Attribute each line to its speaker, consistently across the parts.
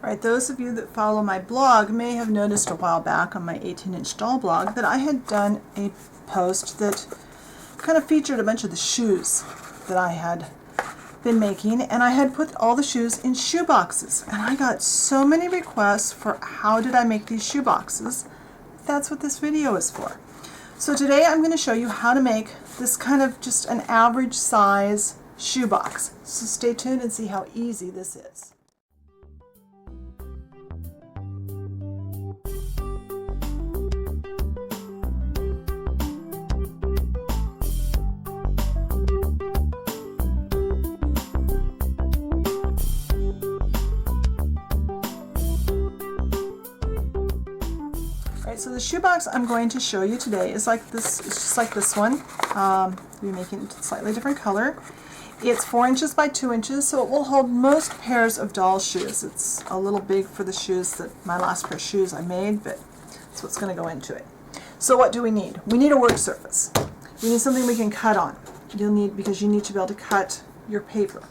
Speaker 1: Alright, those of you that follow my blog may have noticed a while back on my 18-inch doll blog that I had done a post that kind of featured a bunch of the shoes that I had been making, and I had put all the shoes in shoe boxes, and I got so many requests for how did I make these shoe boxes. That's what this video is for. So today I'm going to show you how to make this kind of just an average size shoe box. So stay tuned and see how easy this is. So the shoebox I'm going to show you today is like this. It's just like this one. We're making it a slightly different color. It's 4 inches by 2 inches, so it will hold most pairs of doll shoes. It's a little big for the shoes that my last pair of shoes I made, but that's what's going to go into it. So what do we need? We need a work surface. We need something we can cut on. You'll need, because you need to be able to cut your paper.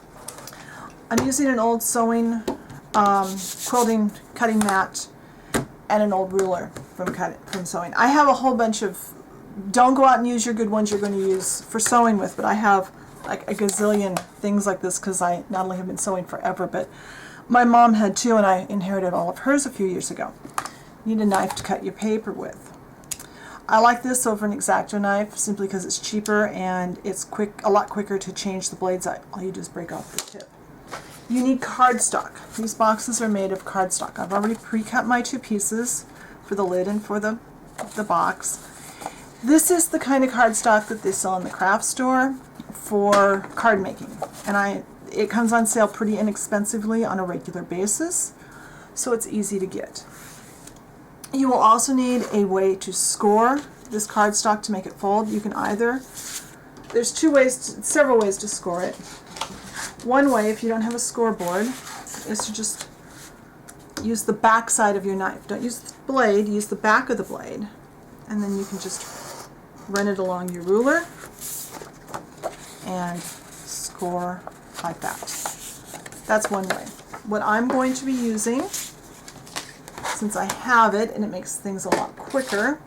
Speaker 1: I'm using an old sewing, quilting cutting mat and an old ruler from sewing. I have a whole bunch of, don't go out and use your good ones you're going to use for sewing with, but I have like a gazillion things like this because I not only have been sewing forever, but my mom had too, and I inherited all of hers a few years ago. You need a knife to cut your paper with. I like this over an X-Acto knife simply because it's cheaper and it's a lot quicker to change the blades out. All you do is break off the tip. You need cardstock. These boxes are made of cardstock. I've already pre-cut my 2 pieces for the lid and for the box. This is the kind of cardstock that they sell in the craft store for card making, and it comes on sale pretty inexpensively on a regular basis, so it's easy to get. You will also need a way to score this cardstock to make it fold. You can either, there's several ways to score it. One way, if you don't have a scoreboard, is to just use the back side of your knife. Don't use the blade, use the back of the blade, and then you can just run it along your ruler and score like that. That's one way. What I'm going to be using, since I have it and it makes things a lot quicker,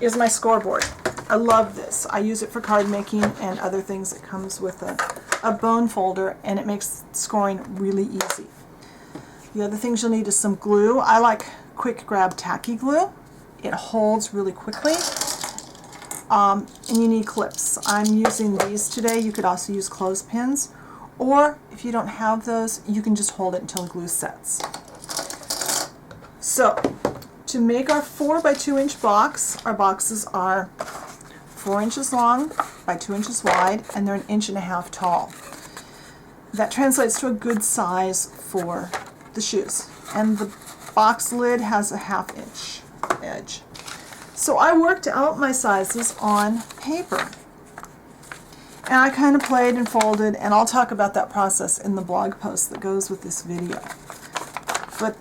Speaker 1: is my scoreboard. I love this. I use it for card making and other things. It comes with a bone folder, and it makes scoring really easy. The other things you'll need is some glue. I like quick grab tacky glue. It holds really quickly. And you need clips. I'm using these today. You could also use clothespins, or if you don't have those, you can just hold it until the glue sets. So to make our 4 by 2 inch box, our boxes are 4 inches long by 2 inches wide, and they're 1.5 inches tall. That translates to a good size for the shoes. And the box lid has a 1/2 inch edge. So I worked out my sizes on paper. And I kind of played and folded, and I'll talk about that process in the blog post that goes with this video. But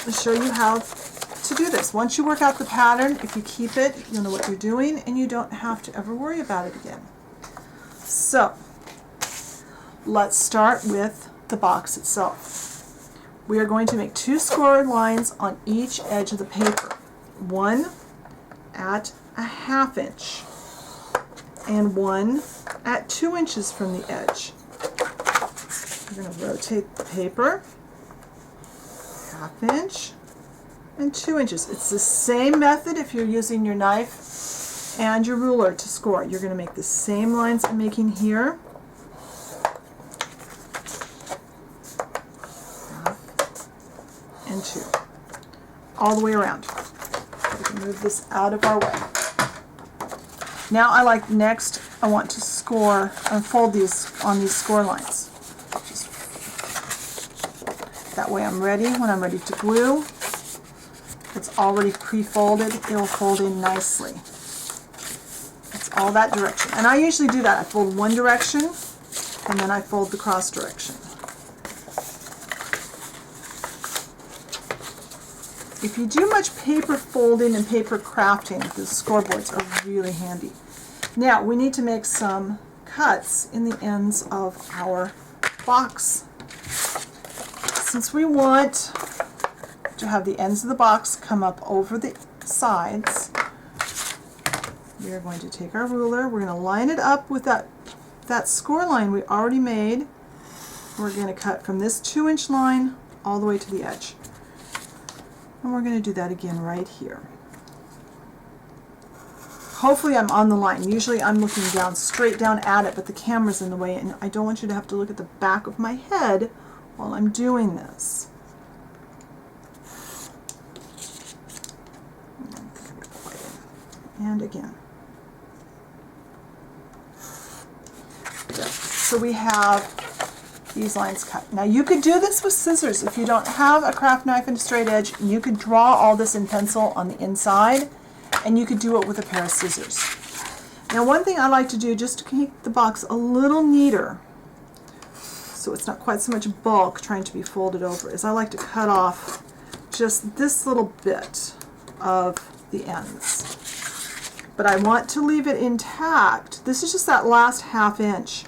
Speaker 1: I'll show you how to do this. Once you work out the pattern, if you keep it, you'll know what you're doing, and you don't have to ever worry about it again. So let's start with the box itself. We are going to make 2 scored lines on each edge of the paper. One at a 1/2 inch and one at 2 inches from the edge. We're going to rotate the paper 1/2 inch and 2 inches. It's the same method if you're using your knife and your ruler to score. You're going to make the same lines I'm making here. 1/2 and 2. All the way around. We can move this out of our way. Now I want to score and fold these on these score lines. Just that way I'm ready. When I'm ready to glue, it's already pre-folded. It'll fold in nicely. It's all that direction. And I usually do that. I fold one direction, and then I fold the cross direction. If you do much paper folding and paper crafting, the scoreboards are really handy. Now we need to make some cuts in the ends of our box, since we want to have the ends of the box come up over the sides, we are going to take our ruler, we're going to line it up with that score line we already made. We're going to cut from this 2-inch line all the way to the edge. And we're going to do that again right here. Hopefully I'm on the line. Usually I'm looking down, straight down at it, but the camera's in the way, and I don't want you to have to look at the back of my head while I'm doing this. And again. Good. So we have these lines cut. Now you could do this with scissors. If you don't have a craft knife and a straight edge, you could draw all this in pencil on the inside, and you could do it with a pair of scissors. Now one thing I like to do, just to keep the box a little neater, so it's not quite so much bulk trying to be folded over, is I like to cut off just this little bit of the ends. But I want to leave it intact. This is just that last 1/2 inch.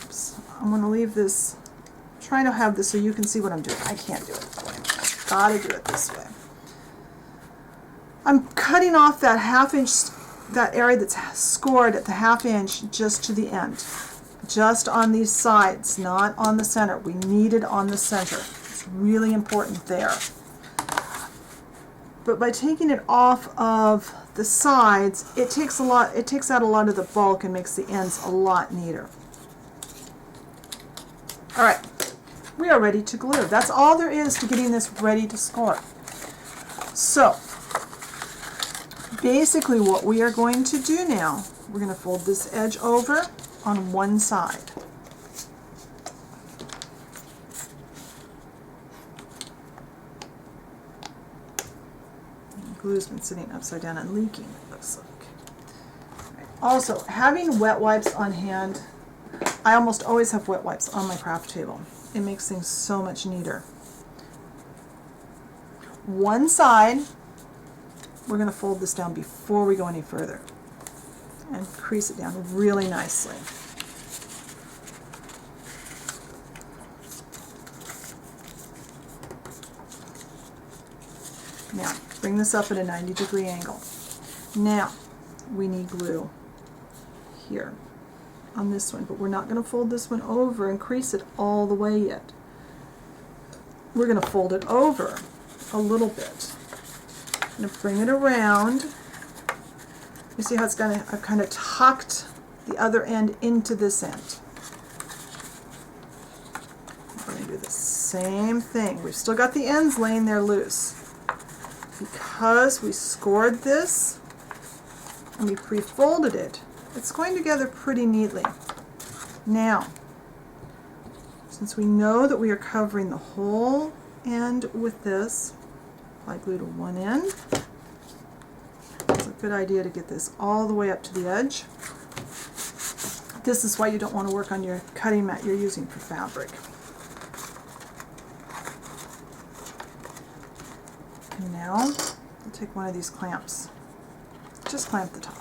Speaker 1: Oops. I'm going to leave this, I'm trying to have this so you can see what I'm doing. I can't do it this way. I've got to do it this way. I'm cutting off that 1/2 inch, that area that's scored at the 1/2 inch just to the end. Just on these sides, not on the center. We need it on the center. It's really important there. But by taking it off of the sides, it takes out a lot of the bulk and makes the ends a lot neater. All right, we are ready to glue. That's all there is to getting this ready to score. So basically what we are going to do now, we're going to fold this edge over on one side. Glue's been sitting upside down and leaking, it looks like. Right. Also, having wet wipes on hand, I almost always have wet wipes on my craft table. It makes things so much neater. One side, we're going to fold this down before we go any further and crease it down really nicely. Now, bring this up at a 90-degree angle. Now, we need glue here on this one, but we're not going to fold this one over and crease it all the way yet. We're going to fold it over a little bit. I'm going to bring it around. You see how it's going to, I've kind of tucked the other end into this end. We're going to do the same thing. We've still got the ends laying there loose. Because we scored this and we pre-folded it, it's going together pretty neatly. Now, since we know that we are covering the whole end with this, apply glue to one end. It's a good idea to get this all the way up to the edge. This is why you don't want to work on your cutting mat you're using for fabric. And now, I'll take one of these clamps. Just clamp the top.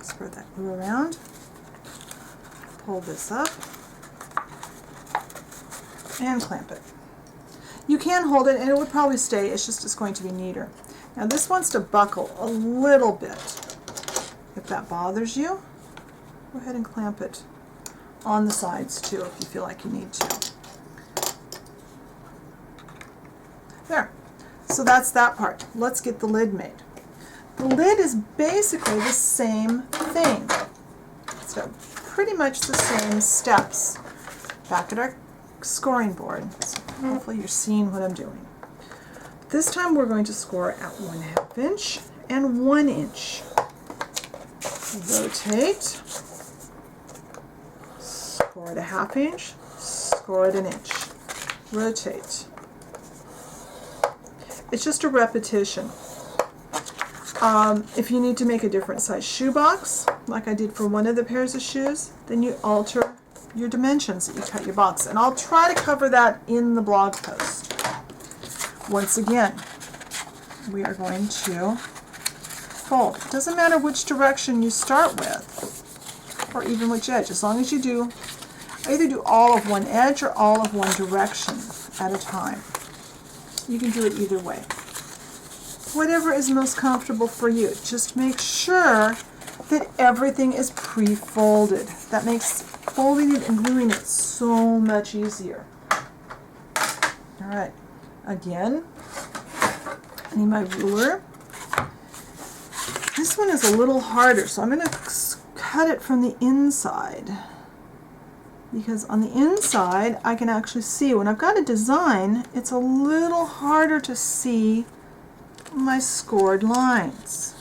Speaker 1: Spread that glue around. Pull this up. And clamp it. You can hold it and it would probably stay, it's just it's going to be neater. Now this wants to buckle a little bit. If that bothers you, go ahead and clamp it on the sides too if you feel like you need to. There. So that's that part. Let's get the lid made. The lid is basically the same thing. It's got pretty much the same steps. Back at our scoring board. So hopefully you're seeing what I'm doing. This time we're going to score at 1/2 inch and 1 inch. Rotate. Score at a 1/2 inch, score at 1 inch. Rotate. It's just a repetition. If you need to make a different size shoebox, like I did for one of the pairs of shoes, then you alter your dimensions that you cut your box. And I'll try to cover that in the blog post. Once again, we are going to fold. It doesn't matter which direction you start with, or even which edge, as long as you do, either do all of one edge or all of one direction at a time. You can do it either way. Whatever is most comfortable for you. Just make sure that everything is pre-folded. That makes folding it and gluing it so much easier. All right, again, I need my ruler. This one is a little harder, so I'm going to cut it from the inside, because on the inside I can actually see. When I've got a design, it's a little harder to see my scored lines.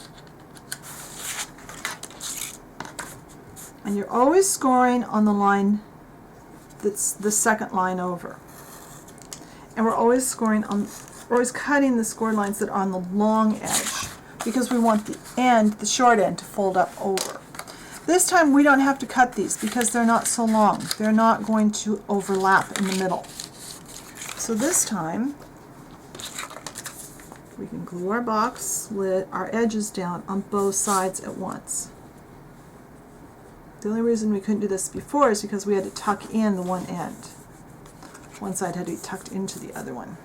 Speaker 1: And you're always scoring on the line that's the second line over. And we're always scoring on, we're always cutting the scored lines that are on the long edge, because we want the end, the short end, to fold up over. This time we don't have to cut these because they're not so long. They're not going to overlap in the middle. So this time we can glue our box lid, our edges down on both sides at once. The only reason we couldn't do this before is because we had to tuck in the one end. One side had to be tucked into the other one.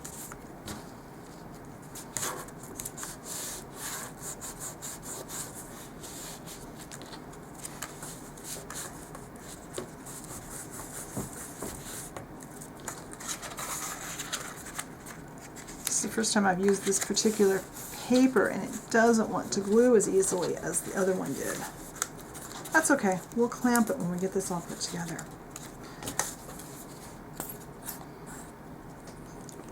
Speaker 1: This is the first time I've used this particular paper, and it doesn't want to glue as easily as the other one did. That's okay. We'll clamp it when we get this all put together.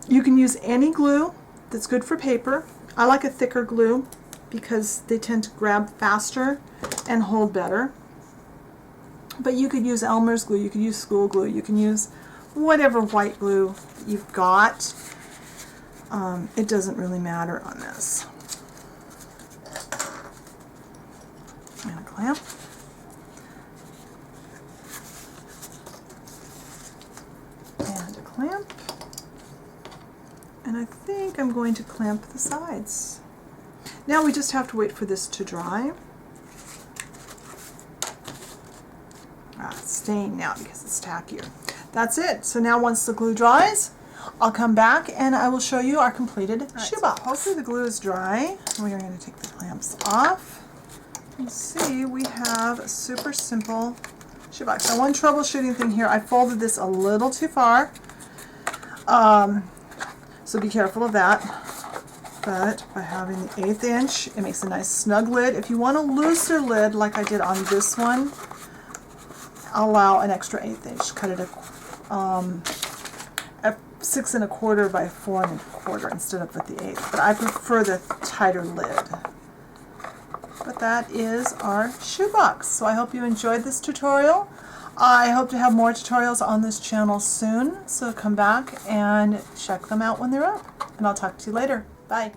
Speaker 1: You can use any glue that's good for paper. I like a thicker glue because they tend to grab faster and hold better. But you could use Elmer's glue, you could use school glue, you can use whatever white glue you've got. It doesn't really matter on this. And a clamp. And a clamp. And I think I'm going to clamp the sides. Now we just have to wait for this to dry. It's staying now because it's tackier. That's it. So now once the glue dries, I'll come back and I will show you our completed shoebox. So hopefully the glue is dry. We are going to take the clamps off. You can see we have a super simple shoebox. Now one troubleshooting thing here, I folded this a little too far. So be careful of that. But by having the 1/8 inch, it makes a nice snug lid. If you want a looser lid like I did on this one, allow an extra 1/8 inch. Cut it a 6 1/4 by 4 1/4 instead of with the 1/8. But I prefer the tighter lid. But that is our shoebox. So I hope you enjoyed this tutorial. I hope to have more tutorials on this channel soon, so come back and check them out when they're up. And I'll talk to you later. Bye.